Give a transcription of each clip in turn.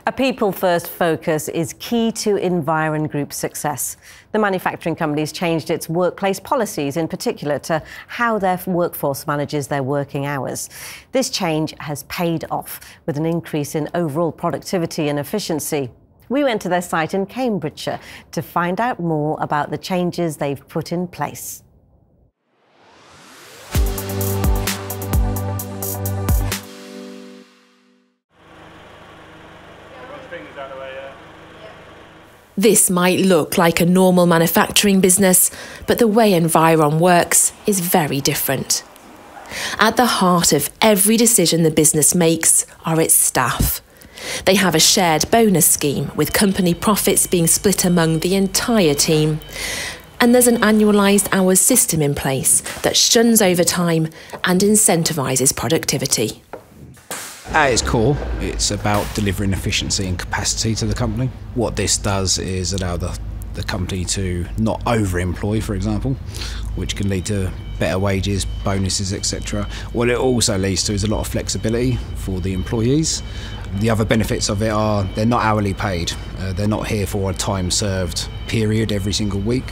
A people-first focus is key to Environ Group's success. The manufacturing company's changed its workplace policies, in particular to how their workforce manages their working hours. This change has paid off with an increase in overall productivity and efficiency. We went to their site in Cambridgeshire to find out more about the changes they've put in place. This might look like a normal manufacturing business, but the way Environ works is very different. At the heart of every decision the business makes are its staff. They have a shared bonus scheme, with company profits being split among the entire team. And there's an annualised hours system in place that shuns overtime and incentivises productivity. At its core, it's about delivering efficiency and capacity to the company. What this does is allow the company to not over-employ, for example, which can lead to better wages, bonuses, etc. What it also leads to is a lot of flexibility for the employees. The other benefits of it are they're not hourly paid. They're not here for a time-served period every single week.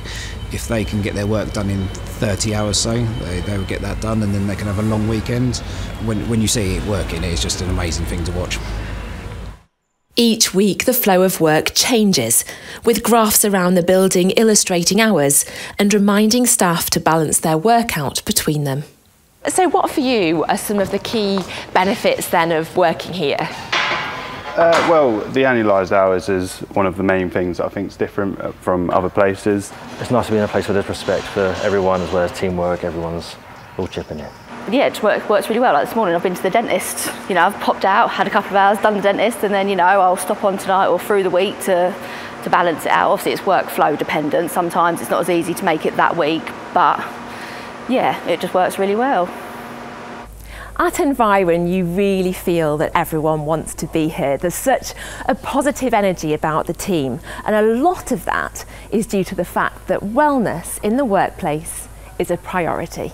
If they can get their work done in 30 hours, say, they will get that done, and then they can have a long weekend. When you see it working, it's just an amazing thing to watch. Each week the flow of work changes, with graphs around the building illustrating hours and reminding staff to balance their work out between them. So what for you are some of the key benefits then of working here? Well, the annualised hours is one of the main things that I think is different from other places. It's nice to be in a place where there's respect for everyone, as well as teamwork. Everyone's all chipping in. Yeah, it works really well. Like this morning I've been to the dentist. You know, I've popped out, had a couple of hours, done the dentist, and then, you know, I'll stop on tonight or through the week to balance it out. Obviously it's workflow dependent. Sometimes it's not as easy to make it that week, but yeah, it just works really well. At Environ, you really feel that everyone wants to be here. There's such a positive energy about the team, and a lot of that is due to the fact that wellness in the workplace is a priority.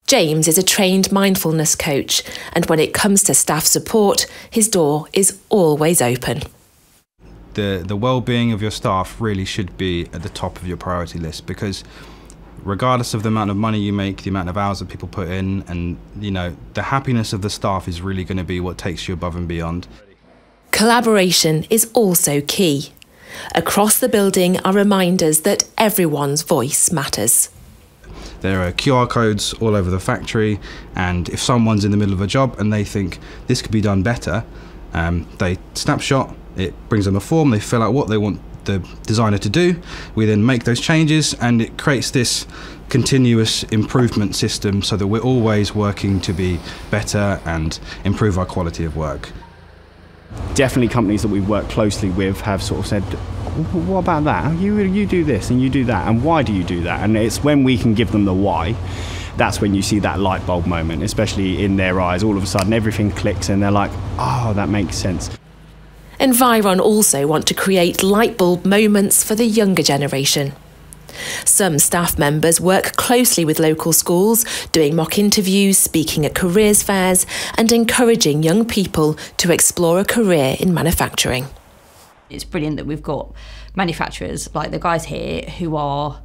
James is a trained mindfulness coach, and when it comes to staff support, his door is always open. The well-being of your staff really should be at the top of your priority list, because regardless of the amount of money you make, the amount of hours that people put in, and the happiness of the staff is really going to be what takes you above and beyond. Collaboration is also key. Across the building are reminders that everyone's voice matters. There are QR codes all over the factory, and if someone's in the middle of a job and they think this could be done better, they snapshot, it brings them a form, they fill out what they want the designer to do. We then make those changes, and it creates this continuous improvement system so that we're always working to be better and improve our quality of work. Definitely companies that we've worked closely with have sort of said, what about that? You do this and you do that, and why do you do that? And it's when we can give them the why, that's when you see that light bulb moment, especially in their eyes. All of a sudden everything clicks and they're like, oh, that makes sense. Environ also want to create light bulb moments for the younger generation. Some staff members work closely with local schools, doing mock interviews, speaking at careers fairs, and encouraging young people to explore a career in manufacturing. It's brilliant that we've got manufacturers like the guys here who are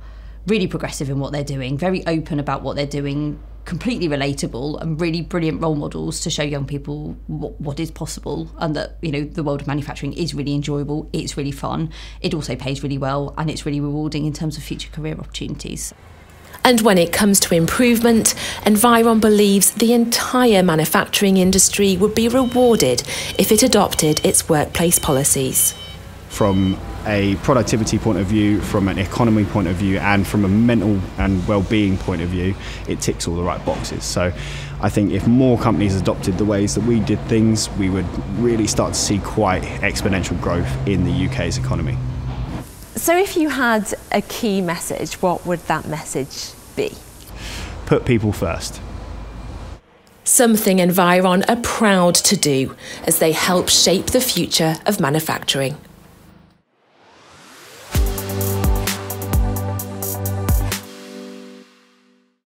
really progressive in what they're doing, very open about what they're doing, completely relatable, and really brilliant role models to show young people what is possible, and that the world of manufacturing is really enjoyable, it's really fun, it also pays really well, and it's really rewarding in terms of future career opportunities. And when it comes to improvement, Environ believes the entire manufacturing industry would be rewarded if it adopted its workplace policies. From a productivity point of view, from an economy point of view, and from a mental and well-being point of view, it ticks all the right boxes. So I think if more companies adopted the ways that we did things, we would really start to see quite exponential growth in the UK's economy. So if you had a key message, what would that message be? Put people first. Something Environ are proud to do as they help shape the future of manufacturing.